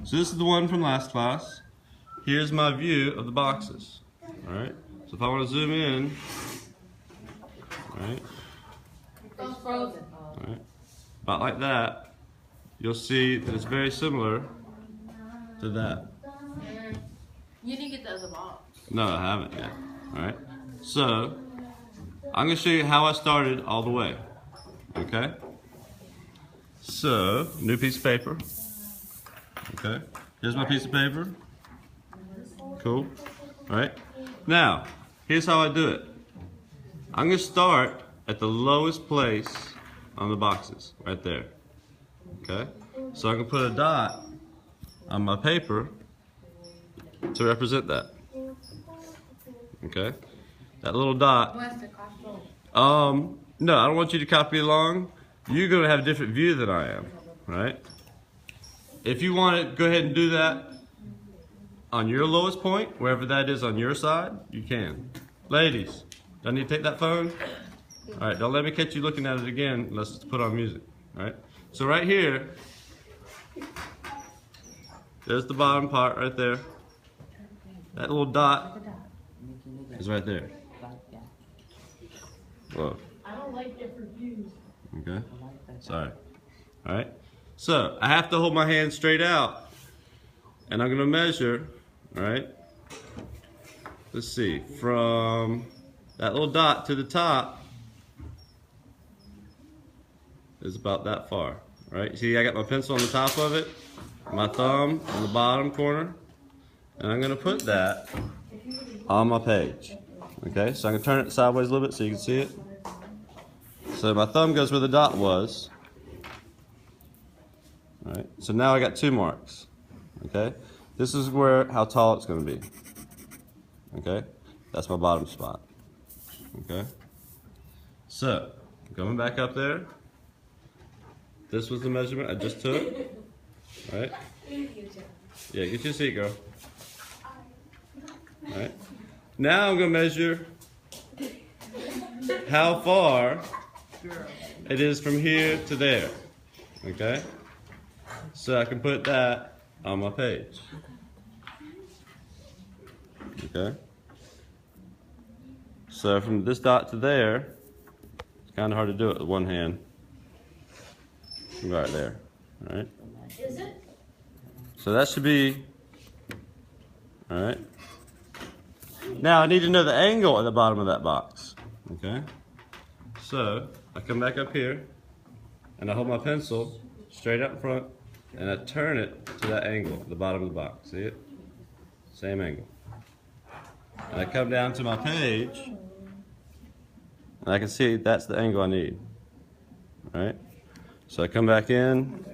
So this is the one from last class. Here's my view of the boxes. All right. So if I want to zoom in, all right, all right, about like that, you'll see that it's very similar to that. You didn't get the other box. No, I haven't yet. All right. So I'm going to show you how I started all the way. Okay. So new piece of paper. Okay. Here's my piece of paper. Cool. All right. Now, here's how I do it. I'm going to start at the lowest place on the boxes, right there. Okay. So I can put a dot on my paper to represent that. Okay. That little dot. No, I don't want you to copy along. You're going to have a different view than I am, right? If you want to go ahead and do that on your lowest point, wherever that is on your side, you can. Ladies, do I need to take that phone? All right, don't let me catch you looking at it again unless it's put on music, all right? So right here, there's the bottom part right there. That little dot is right there. Whoa. I don't like different views. Okay. Sorry. All right. So I have to hold my hand straight out, and I'm going to measure. All right. Let's see. From that little dot to the top is about that far. All right. See, I got my pencil on the top of it, my thumb on the bottom corner, and I'm going to put that on my page. Okay. So I'm going to turn it sideways a little bit so you can see it. So my thumb goes where the dot was. All right. So now I got 2 marks. Okay. This is how tall it's going to be. Okay. That's my bottom spot. Okay. So going back up there. This was the measurement I just took. All right. Yeah. Get your seat, girl. All right. Now I'm going to measure how far it is from here to there. Okay? So I can put that on my page. Okay? So from this dot to there, it's kind of hard to do it with one hand. Right there. Alright? Is it? So that should be. Alright? Now I need to know the angle at the bottom of that box. Okay? So I come back up here and I hold my pencil straight up in front and I turn it to that angle at the bottom of the box. See it? Same angle. And I come down to my page and I can see that's the angle I need. Alright? So I come back in.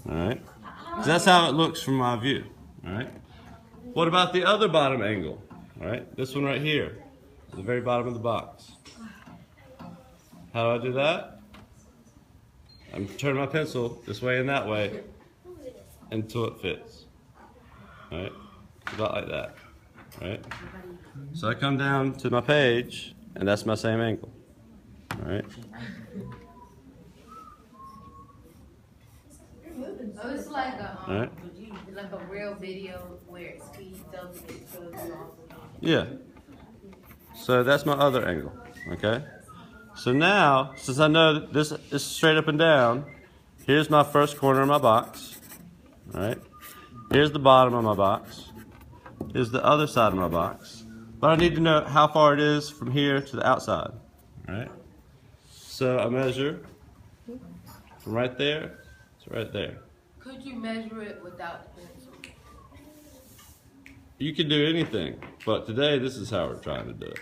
Alright? So that's how it looks from my view. Alright? What about the other bottom angle? Alright? This one right here. The very bottom of the box. How do I do that? I'm turning my pencil this way and that way until it fits. Alright? About like that. Alright? So I come down to my page and that's my same angle. Alright? Oh, it's like a Alright? like a real video where it speeds up and it shows you off. Yeah. So that's my other angle, okay? So now, since I know that this is straight up and down, here's my first corner of my box, all right? Here's the bottom of my box. Here's the other side of my box. But I need to know how far it is from here to the outside, all right? So I measure from right there to right there. Could you measure it without the pencil? You can do anything, but today this is how we're trying to do it.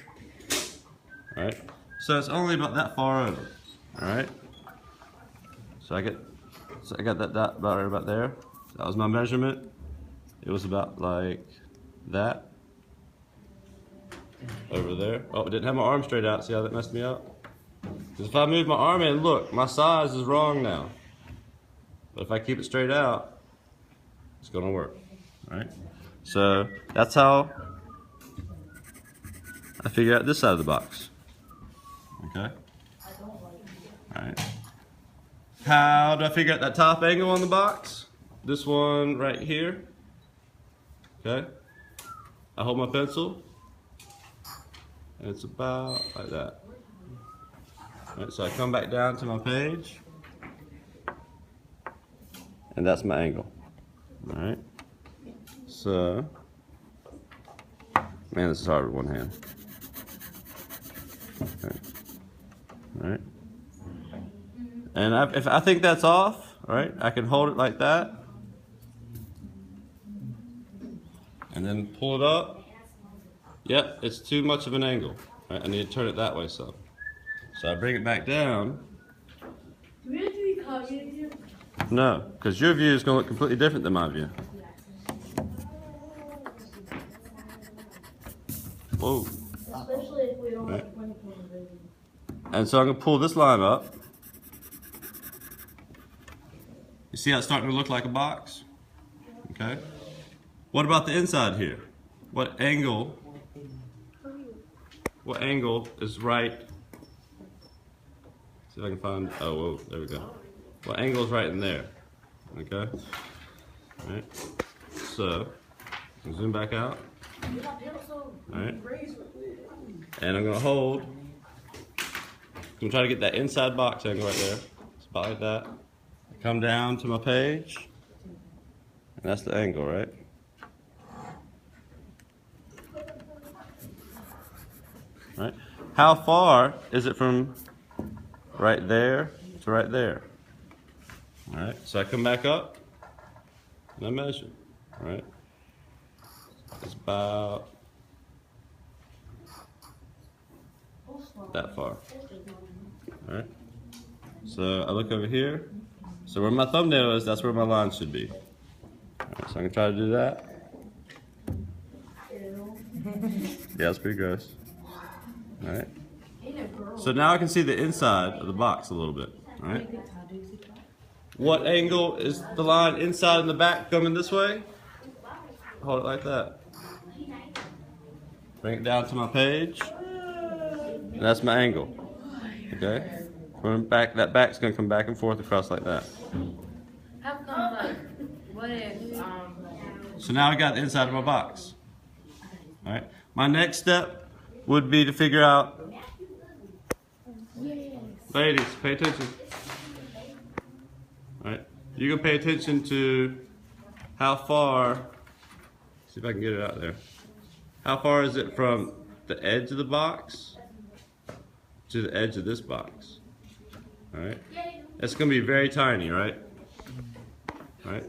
All right? So it's only about that far over. All right? So I got that dot about right about there. That was my measurement. It was about like that. Over there. Oh, I didn't have my arm straight out. See how that messed me up? Because if I move my arm in, look, my size is wrong now. But if I keep it straight out, it's going to work. All right? So that's how I figure out this side of the box. Okay? All right. How do I figure out that top angle on the box? This one right here. Okay. I hold my pencil. And it's about like that. All right, so I come back down to my page. And that's my angle. All right. So, man, this is hard with one hand. Okay. All right. And if I think that's off, all right, I can hold it like that. And then pull it up. Yep, it's too much of an angle. All right, I need to turn it that way some. So I bring it back down. Do we have to be cognitive? No, because your view is going to look completely different than my view. Whoa. Especially if we don't Right. have 24 vision. And so I'm going to pull this line up. You see how it's starting to look like a box? Okay. What about the inside here? What angle is right? See if I can find, oh, whoa, there we go. What angle is right in there? Okay. All right. So, zoom back out. All right. And I'm going to hold. I'm going to try to get that inside box angle right there. It's about like that. Come down to my page. And that's the angle, right? Right? How far is it from right there to right there? All right, so I come back up and I measure. All right, it's about that far. All right, so I look over here. So where my thumbnail is, that's where my line should be. All right, so I'm gonna try to do that. Yeah, it's pretty gross. All right. So now I can see the inside of the box a little bit. All right. What angle is the line inside and the back coming this way? Hold it like that. Bring it down to my page. And that's my angle. Okay. From back, that back's gonna come back and forth across like that. How come, like, what if, So now I got the inside of my box. All right. My next step would be to figure out. Ladies, pay attention. All right. You can pay attention to how far. See if I can get it out there. How far is it from the edge of the box to the edge of this box? All right. It's going to be very tiny, right? All right.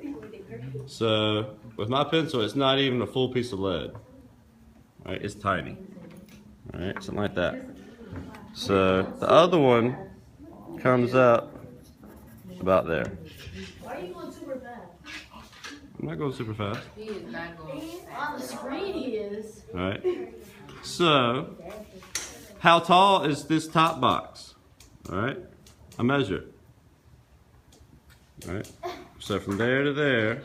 So with my pencil, it's not even a full piece of lead. All right. It's tiny. All right. Something like that. So the other one comes up about there. Why are you going super fast? I'm not going super fast. he is not going On the screen he is. All right. So, how tall is this top box? All right. I measure it. All right. So from there to there,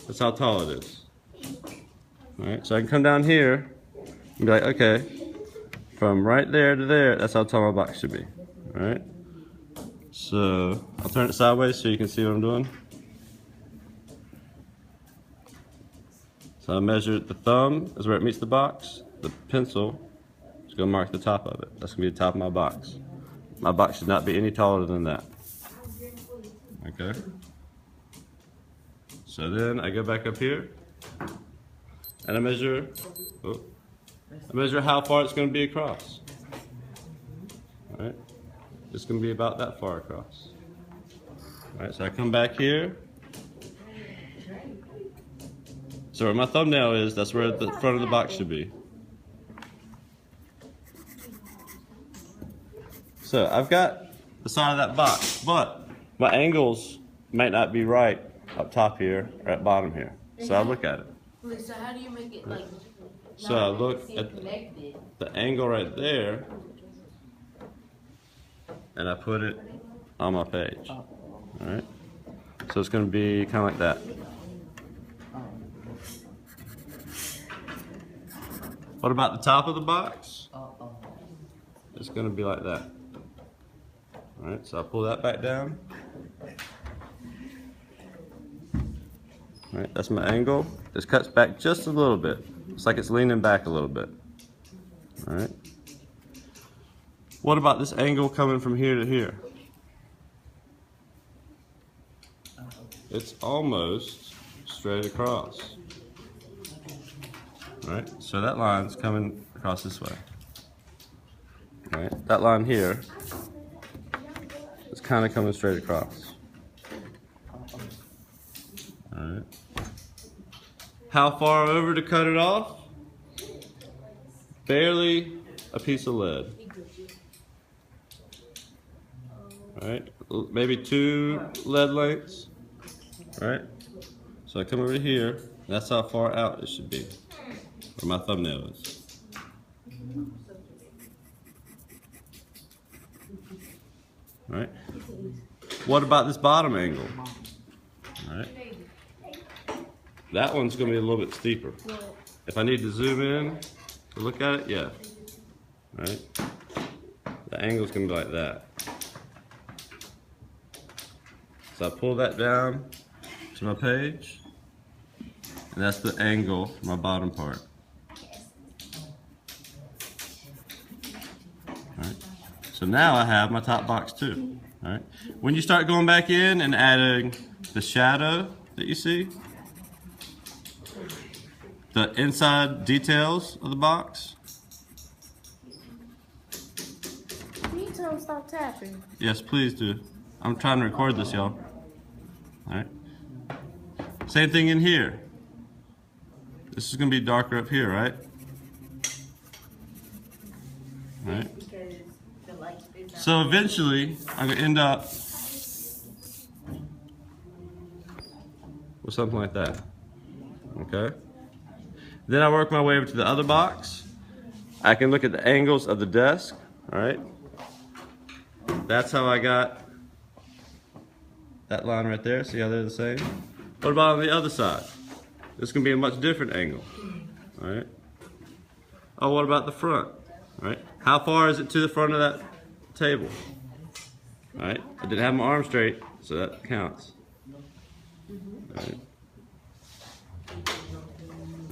that's how tall it is. All right. So I can come down here and be like, okay, from right there to there, that's how tall my box should be. All right. So I'll turn it sideways so you can see what I'm doing. So I measured the thumb is where it meets the box. The pencil is going to mark the top of it. That's going to be the top of my box. My box should not be any taller than that. Okay. So then I go back up here and I measure. Oh, I measure how far it's going to be across. All right. It's going to be about that far across. All right. So I come back here. So where my thumbnail is, that's where the front of the box should be. So I've got the side of that box, but my angles might not be right up top here or at bottom here. So I look at it. Wait, so how do you make it, like, So I not look see at connected? the angle right there, and I put it on my page. All right. So it's going to be kind of like that. What about the top of the box? It's going to be like that. All right, so I pull that back down. All right, that's my angle. This cuts back just a little bit. It's like it's leaning back a little bit. All right. What about this angle coming from here to here? It's almost straight across. All right, so that line's coming across this way. All right, that line here is kind of coming straight across. All right. How far over to cut it off? Barely a piece of lead. All right, maybe 2 lead lengths. All right, so I come over here. That's how far out it should be, where my thumbnail is. All right. What about this bottom angle? All right. That one's going to be a little bit steeper. If I need to zoom in to look at it, yeah. All right. The angle's going to be like that. So I pull that down to my page, and that's the angle for my bottom part. All right. So now I have my top box too. All right. When you start going back in and adding the shadow that you see, the inside details of the box. Can you tell him stop tapping? Yes, please do. I'm trying to record this, y'all. All right. Same thing in here. This is going to be darker up here, right? All right. Because the light is not. So eventually, I'm going to end up with something like that. Okay. Then I work my way over to the other box. I can look at the angles of the desk. All right. That's how I got that line right there. See how they're the same? What about on the other side? This is going to be a much different angle. All right. Oh, what about the front? All right. How far is it to the front of that table? All right. I didn't have my arm straight, so that counts. All right.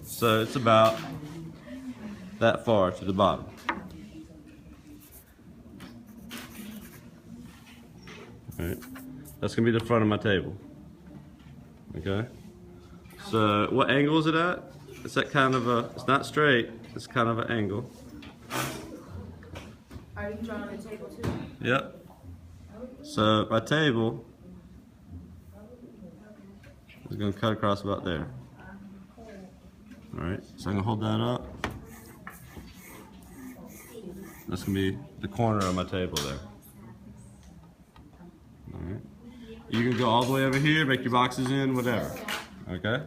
So it's about that far to the bottom. All right. That's gonna be the front of my table. Okay. So what angle is it at? It's at kind of a, it's not straight, it's kind of an angle. Are you drawing the table too? Yep. So my table is gonna cut across about there. All right, so I'm gonna hold that up. That's gonna be the corner of my table there. All right. You can go all the way over here, make your boxes in, whatever. Okay?